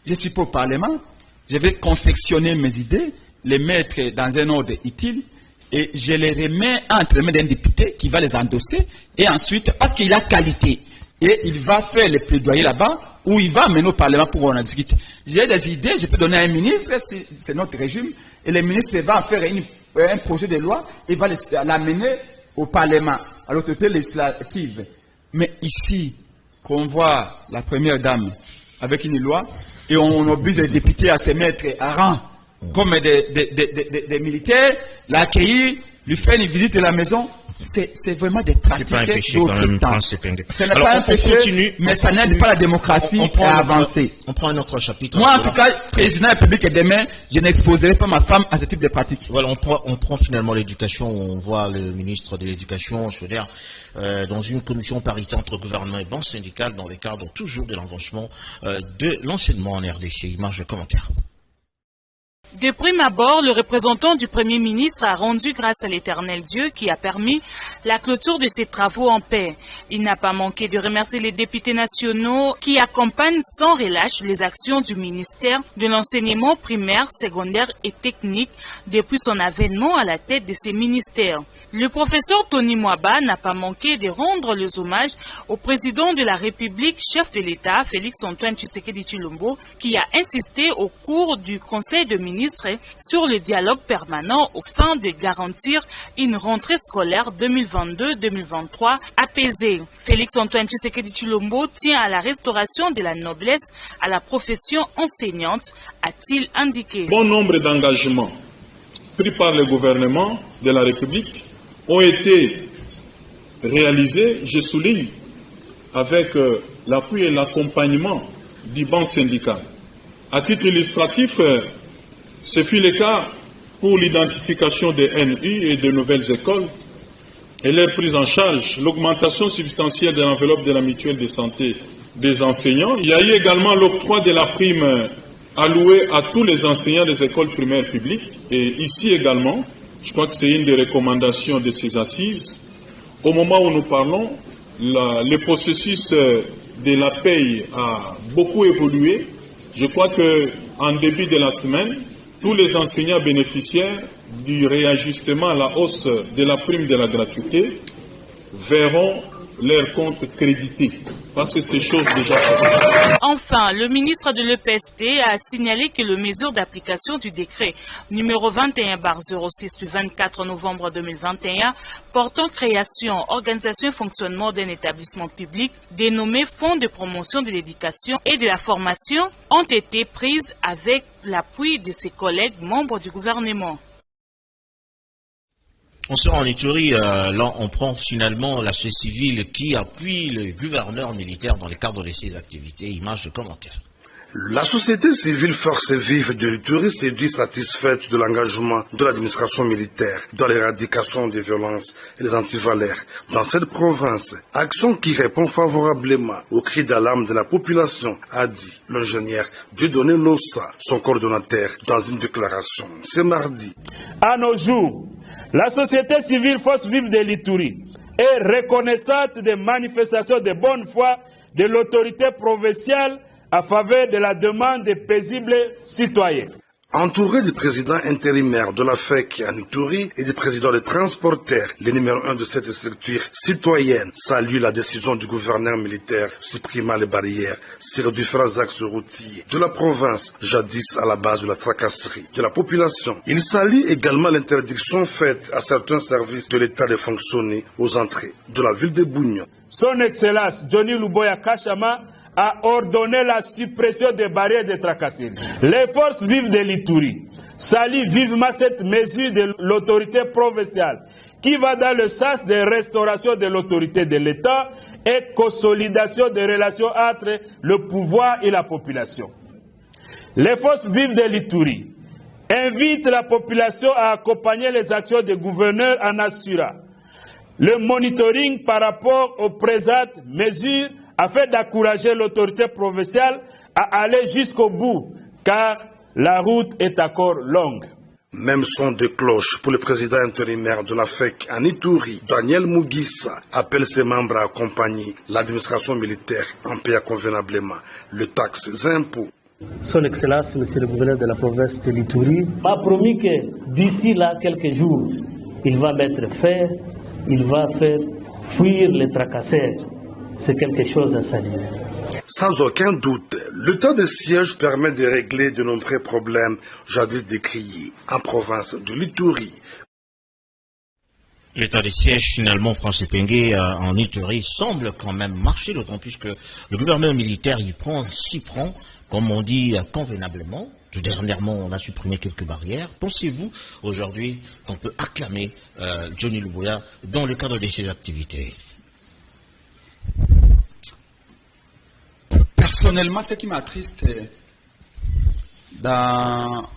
je suis pas au Parlement, je vais confectionner mes idées, les mettre dans un ordre utile et je les remets entre les mains d'un député qui va les endosser et ensuite, parce qu'il a qualité, et il va faire les plaidoyers là-bas ou il va mener au Parlement pour qu'on en discute. J'ai des idées, je peux donner à un ministre, c'est notre régime, et le ministre va faire un projet de loi et va l'amener au Parlement, à l'autorité législative. Mais ici, qu'on voit la première dame avec une loi, et on oblige les députés à se mettre à rang comme des militaires, l'accueillir, lui faire une visite à la maison, c'est vraiment des pratiques d'autre temps. Ce n'est pas un péché, mais ça n'aide pas la démocratie à avancer. On prend un autre chapitre. Moi, en tout cas, président de la République, et demain, je n'exposerai pas ma femme à ce type de pratiques. Voilà, on prend finalement l'éducation. On voit le ministre de l'Éducation, c'est-à-dire dans une commission paritaire entre gouvernement et banque syndicale dans le cadre toujours de l'avancement de l'enseignement en RDC. Image de commentaire. De prime abord, le représentant du Premier ministre a rendu grâce à l'Éternel Dieu qui a permis la clôture de ses travaux en paix. Il n'a pas manqué de remercier les députés nationaux qui accompagnent sans relâche les actions du ministère de l'enseignement primaire, secondaire et technique depuis son avènement à la tête de ces ministères. Le professeur Tony Mwaba n'a pas manqué de rendre les hommages au président de la République, chef de l'État, Félix Antoine Tshisekedi Tshilombo, qui a insisté au cours du Conseil de ministres sur le dialogue permanent aux fins de garantir une rentrée scolaire 2022-2023 apaisée. Félix Antoine Tshisekedi Tshilombo tient à la restauration de la noblesse à la profession enseignante, a-t-il indiqué. Bon nombre d'engagements pris par le gouvernement de la République ont été réalisés, je souligne, avec l'appui et l'accompagnement du banc syndical. À titre illustratif, Ce fut le cas pour l'identification des NU et de nouvelles écoles et leur prise en charge, l'augmentation substantielle de l'enveloppe de la mutuelle de santé des enseignants. Il y a eu également l'octroi de la prime allouée à tous les enseignants des écoles primaires publiques. Et ici également, je crois que c'est une des recommandations de ces assises. Au moment où nous parlons, le processus de la paye a beaucoup évolué. Je crois qu'en début de la semaine, tous les enseignants bénéficiaires du réajustement à la hausse de la prime de la gratuité verront leurs comptes crédités. Parce que c'est chose déjà faite. Enfin, le ministre de l'EPST a signalé que les mesures d'application du décret numéro 21/06 du 24 novembre 2021 portant création, organisation et fonctionnement d'un établissement public dénommé Fonds de promotion de l'éducation et de la formation ont été prises avec l'appui de ses collègues membres du gouvernement. On sera en Ituri, là on prend finalement la société civile qui appuie le gouverneur militaire dans le cadre de ses activités. Image de commentaire. La société civile Force Vive de l'Ituri s'est dit satisfaite de l'engagement de l'administration militaire dans l'éradication des violences et des antivalaires dans cette province. Action qui répond favorablement aux cris d'alarme de la population, a dit l'ingénieur Dieudonné Nossa, son coordonnateur, dans une déclaration. C'est mardi. À nos jours, la société civile Force Vive de l'Ituri est reconnaissante des manifestations de bonne foi de l'autorité provinciale à faveur de la demande des paisibles citoyens. Entouré du président intérimaire de la FEC en Ituri et du président des transporteurs, le numéro 1 de cette structure citoyenne salue la décision du gouverneur militaire supprimant les barrières sur différents axes routiers de la province, jadis à la base de la tracasserie de la population. Il salue également l'interdiction faite à certains services de l'État de fonctionner aux entrées de la ville de Bougno. Son Excellence Johnny Luboya Kachama a ordonné la suppression des barrières de tracasserie. Les forces vives de l'Ituri saluent vivement cette mesure de l'autorité provinciale qui va dans le sens de restauration de l'autorité de l'État et consolidation des relations entre le pouvoir et la population. Les forces vives de l'Ituri invitent la population à accompagner les actions des gouverneurs en assurant le monitoring par rapport aux présentes mesures afin d'encourager l'autorité provinciale à aller jusqu'au bout, car la route est encore longue. Même son de cloche pour le président intérimaire de la FEC en Ituri, Daniel Mugisa, appelle ses membres à accompagner l'administration militaire en payant convenablement les taxes et impôts. Son Excellence, Monsieur le gouverneur de la province de l'Ituri, m'a promis que d'ici là quelques jours, il va mettre fin, il va faire fuir les tracasseurs. C'est quelque chose à saluer. Sans aucun doute, l'état de siège permet de régler de nombreux problèmes jadis décriés en province de l'Ituri. L'état de siège, finalement, François Pengue, en Ituri, semble quand même marcher, d'autant plus que le gouverneur militaire s'y prend, comme on dit, convenablement. Tout dernièrement, on a supprimé quelques barrières. Pensez-vous aujourd'hui qu'on peut acclamer Johnny Luboya dans le cadre de ses activités? Personnellement, ce qui m'attriste dans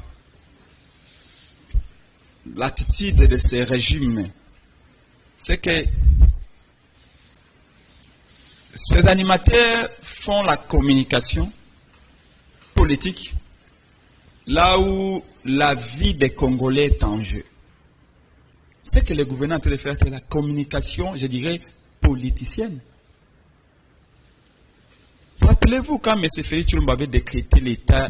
l'attitude de ces régimes, c'est que ces animateurs font la communication politique là où la vie des Congolais est en jeu. Ce que le gouvernement peut faire, c'est la communication, je dirais, politicienne. Rappelez-vous quand M. Félix Tshilombo avait décrété l'état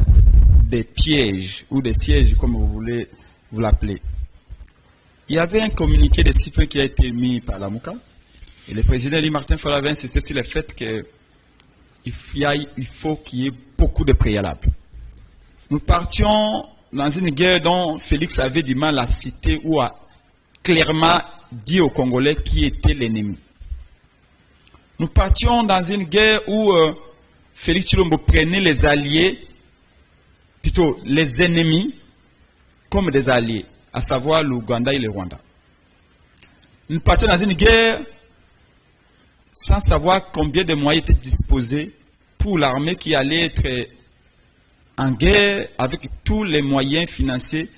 des pièges, ou des sièges, comme vous voulez vous l'appeler. Il y avait un communiqué de 6 points qui a été mis par la Mouka, et le président Louis Martin Fayulu avait insisté sur le fait qu'il faut qu'il y ait beaucoup de préalables. Nous partions dans une guerre dont Félix avait du mal à citer ou à clairement dire aux Congolais qui était l'ennemi. Nous partions dans une guerre où Félix Tshilombo prenait les alliés, plutôt les ennemis, comme des alliés, à savoir l'Ouganda et le Rwanda. Nous partions dans une guerre sans savoir combien de moyens étaient disposés pour l'armée qui allait être en guerre avec tous les moyens financiers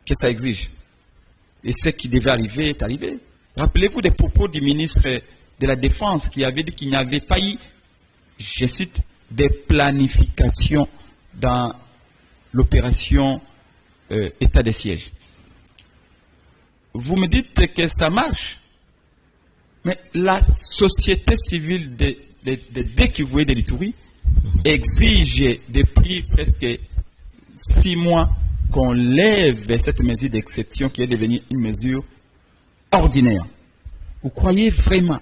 que ça exige. Et ce qui devait arriver est arrivé. Rappelez-vous des propos du ministre de la Défense qui avait dit qu'il n'y avait pas eu, je cite, des planifications dans l'opération état de siège. Vous me dites que ça marche, mais la société civile de Kivu et de l'Ituri exige depuis presque 6 mois qu'on lève cette mesure d'exception qui est devenue une mesure ordinaire. Vous croyez vraiment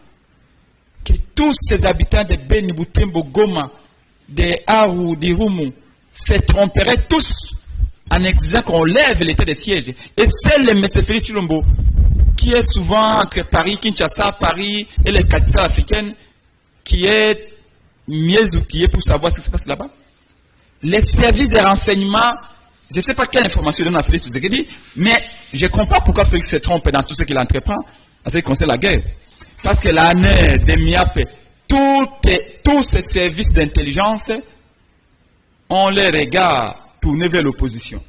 que tous ces habitants de Beni, Butembo, Goma, de Aru, d'Irumu se tromperaient tous en exigeant qu'on lève l'état de siège? Et c'est le M. Félix Tshilombo qui est souvent entre Paris, Kinshasa, Paris et les capitales africaines qui est mieux outillé pour savoir ce qui se passe là-bas. Les services de renseignement, je ne sais pas quelle information donne à Félix Tshisekedi, mais je ne comprends pas pourquoi Félix se trompe dans tout ce qu'il entreprend en ce qui concerne la guerre. Parce que l'année de MIAP, tous ces services d'intelligence ont les regards tournés vers l'opposition.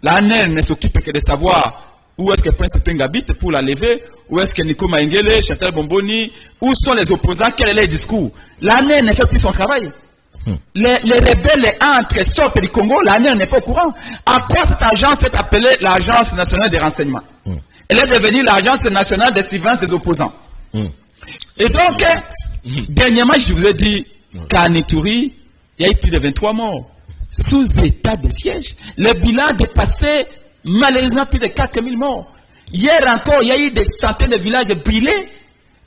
L'année ne s'occupe que de savoir où est-ce que Prince Peng habite pour la lever, où est-ce que Nico Maïngele, Chantal Bomboni, où sont les opposants, quel est leur discours. L'année ne fait plus son travail. Les rebelles entrent, sortent du Congo, l'année n'est pas au courant. À quoi cette agence est appelée l'Agence nationale des renseignements? Elle est devenue l'Agence nationale de surveillance des opposants. Et donc, dernièrement, je vous ai dit qu'à Ituri, il y a eu plus de 23 morts. Sous état de siège. Le bilan dépassait malheureusement plus de 4000 morts. Hier encore, il y a eu des centaines de villages brûlés.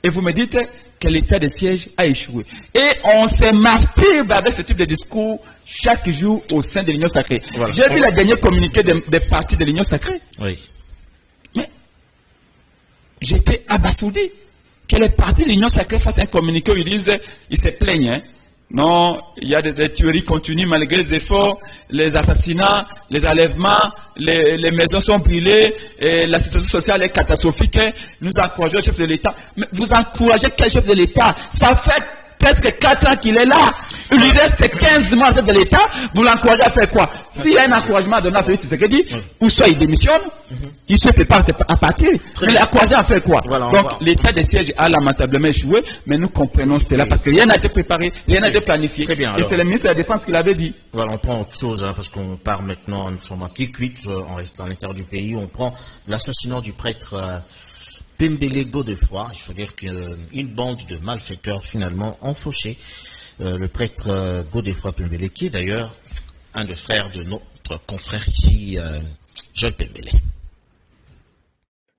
Et vous me dites que l'état de siège a échoué. Et on se masturbe avec ce type de discours chaque jour au sein de l'Union sacrée. Voilà. J'ai vu la dernière communiqué des partis de l'Union sacrée. Oui. Mais j'étais abasourdi que les partis de l'Union sacrée fassent un communiqué où ils disent, ils se plaignent. Hein. Non, il y a des tueries continues malgré les efforts, les assassinats, les enlèvements, les maisons sont brûlées, et la situation sociale est catastrophique. Nous encourageons le chef de l'État. Mais vous encouragez quel chef de l'État? Ça fait presque 4 ans qu'il est là. Il lui reste 15 mois de l'État. Vous l'encouragez à faire quoi? S'il y a un encouragement à donner à Félix Tshisekedi, ou soit il démissionne, il se prépare à partir. Mais l'encourager à faire quoi? Voilà, donc l'état de siège a lamentablement échoué, mais nous comprenons cela parce que rien n'a été préparé, rien n'a été planifié. Très bien, et c'est le ministre de la Défense qui l'avait dit. Voilà, on prend autre chose, parce qu'on part maintenant, nous sommes à Kikwit, on reste à l'intérieur du pays, on prend l'assassinat du prêtre Pembele Godefroy. Il faut dire qu'une bande de malfaiteurs finalement ont fauché le prêtre Godefroy Pembele, qui est d'ailleurs un des frères de notre confrère ici, Joël Pembele.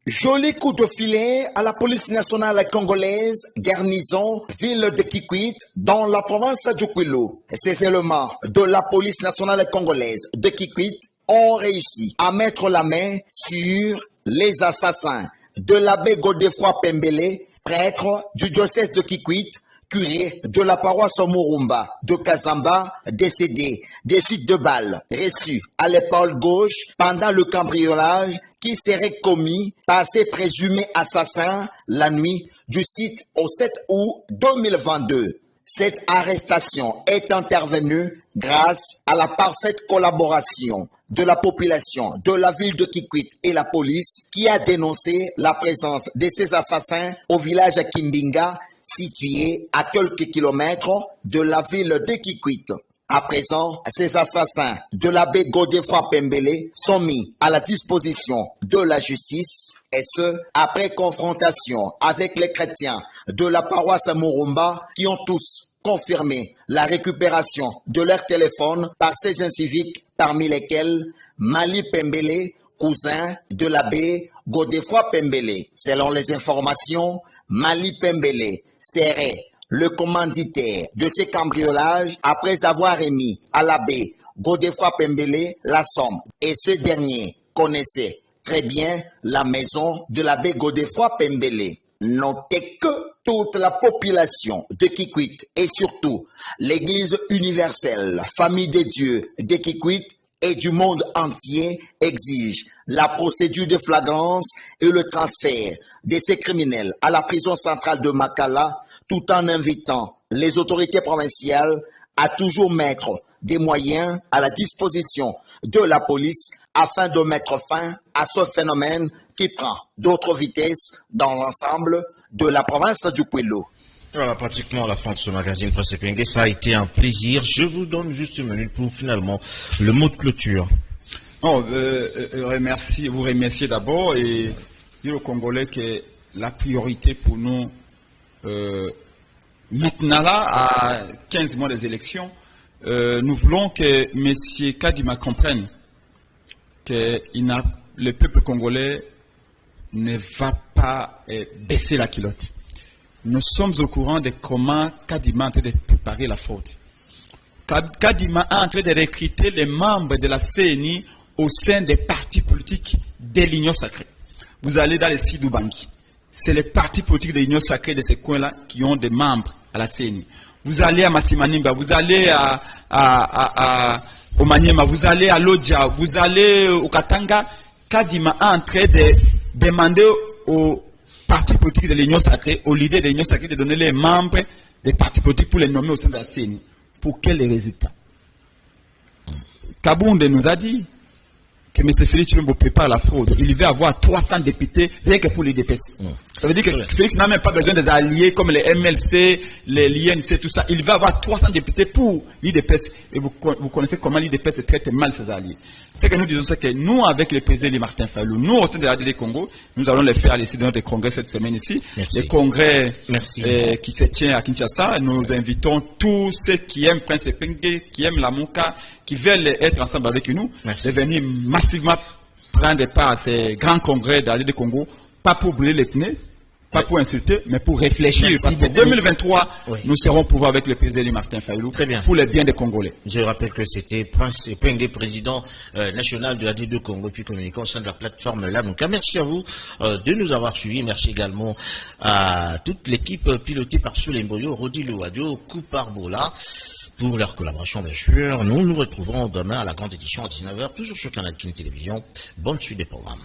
Joli coup de filet à la police nationale congolaise, garnison, ville de Kikwit, dans la province du Kwilu. Ces éléments de la police nationale congolaise de Kikwit ont réussi à mettre la main sur les assassins de l'abbé Godefroy Pembele, prêtre du diocèse de Kikwit, curé de la paroisse Murumba de Kazamba, décédé des suites de balles reçues à l'épaule gauche pendant le cambriolage qui serait commis par ces présumés assassins la nuit du 6 au 7 août 2022. Cette arrestation est intervenue grâce à la parfaite collaboration de la population de la ville de Kikwit et la police qui a dénoncé la présence de ces assassins au village Kimbinga, situé à quelques kilomètres de la ville de Kikwit. À présent, ces assassins de l'abbé Godefroy Pembele sont mis à la disposition de la justice, et ce, après confrontation avec les chrétiens de la paroisse Murumba qui ont tous confirmé la récupération de leur téléphone par ces inciviques, parmi lesquels Mali Pembele, cousin de l'abbé Godefroy Pembele. Selon les informations, Mali Pembele serait le commanditaire de ces cambriolages après avoir remis à l'abbé Godefroy Pembele la somme. Et ce dernier connaissait très bien la maison de l'abbé Godefroy Pembele. Notez que toute la population de Kikwit et surtout l'Église universelle, famille de Dieu de Kikwit et du monde entier exigent la procédure de flagrance et le transfert de ces criminels à la prison centrale de Makala, tout en invitant les autorités provinciales à toujours mettre des moyens à la disposition de la police afin de mettre fin à ce phénomène qui prend d'autres vitesses dans l'ensemble de la province du Kwilu. Voilà, pratiquement à la fin de ce magazine Presse Epenge. Ça a été un plaisir. Je vous donne juste une minute pour finalement le mot de clôture. Vous remercier d'abord et dire aux Congolais que la priorité pour nous, maintenant là, à 15 mois des élections, nous voulons que M. Kadima comprenne que le peuple congolais ne va pas baisser la culotte. Nous sommes au courant de comment Kadima est en train de préparer la faute. Kadima est en train de recruter les membres de la CNI au sein des partis politiques de l'Union sacrée. Vous allez dans les sites d'Ubangi. C'est les partis politiques de l'Union sacrée de ces coins-là qui ont des membres à la CNI. Vous allez à Massimanimba, vous allez au Maniema, vous allez à Lodja, vous allez au Katanga. Kadima est en train de demander aux partis politiques de l'Union sacrée, aux leaders de l'Union sacrée, de donner les membres des partis politiques pour les nommer au sein de la CNI. Pour quels résultats? Kabounde nous a dit que M. Félix Tshilombo prépare la fraude. Il va avoir 300 députés rien que pour l'IDPS. Ça veut dire que Félix n'a même pas besoin des alliés comme les MLC, les l'INC, tout ça. Il va avoir 300 députés pour l'IDPS. Et vous connaissez comment l'IDPS traite mal ses alliés. Ce que nous disons, c'est que nous, avec le président Martin Fayulu, nous, au sein de l'ADD Congo, nous allons le faire à l'issue de notre congrès cette semaine ici. Le congrès qui se tient à Kinshasa. Nous invitons tous ceux qui aiment Prince Epenge, qui aiment la Mouka, qui veulent être ensemble avec nous, de venir massivement prendre part à ces grands congrès d'ADD Congo, pas pour brûler les pneus, pas pour insulter, mais pour réfléchir. Parce que 2023, nous serons au pouvoir avec le président Martin Fayulu pour le bien des Congolais. Je rappelle que c'était Prince Epenge, président national de l'ADD Congo, puis communicant au sein de la plateforme Lamouka. Merci à vous de nous avoir suivis. Merci également à toute l'équipe pilotée par Souley Mboyo, Rodi Louadio, Kouparbola, pour leur collaboration, bien sûr. Nous nous retrouverons demain à la grande édition à 19h, toujours sur Canal King Télévision. Bonne suite des programmes.